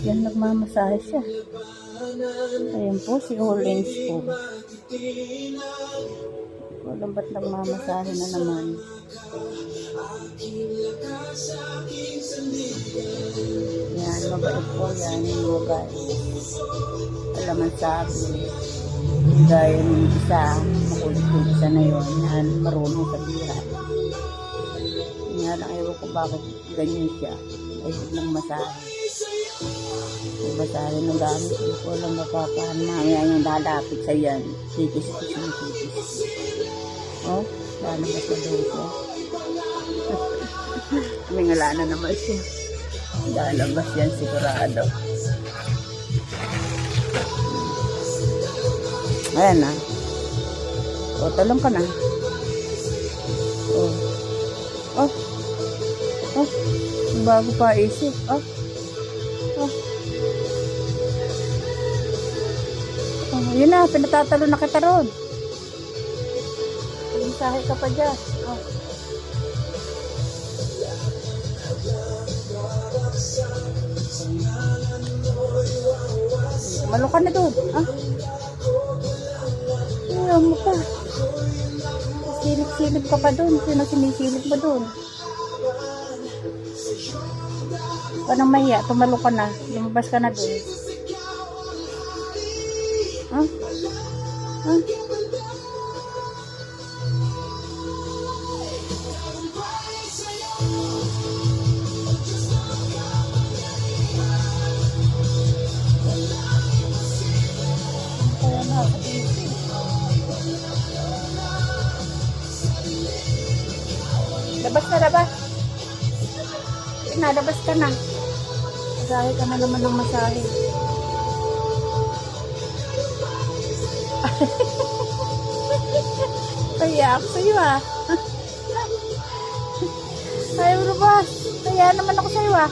Yan, nagmamasahe siya. Ayan po, si Hollins po. Walang ba't nagmamasahe na naman. Yan, mabait po yan yung mga guys. Alaman sabi. Gaya ng isa, makulit yung isa na yun. Yan, marunong sabihan. Nga lang, ewan ko bakit ganyan siya. Ay, biglang masahe. Masahe ng gamit. Hindi ko lang mapapahan. Mamaya yung lalapit sa yan. Sikis. Oh, lalabas na daw siya. May ngala na naman siya. Lalabas yan sigurado. Ayan na. O, talong ka na. O. Oh. Oh. Bago pa isip. Oh. Oh. Oh. Yun na, pinatatalo na kita ron. Mensahe ka pa dyan. Oh. Malo ka na doon. Ah? Ayaw mo pa. Silip-silip ka pa doon. Sino sinisilip pa doon? Panang mahiya. Tumalo ka na. Lumabas ka na doon. Ah? Ah? Labas na, labas. Labas ka na. Masahe ka na naman ng masahe. Kaya ako sa'yo ah. Ayaw labas. Kaya naman ako sa'yo ah.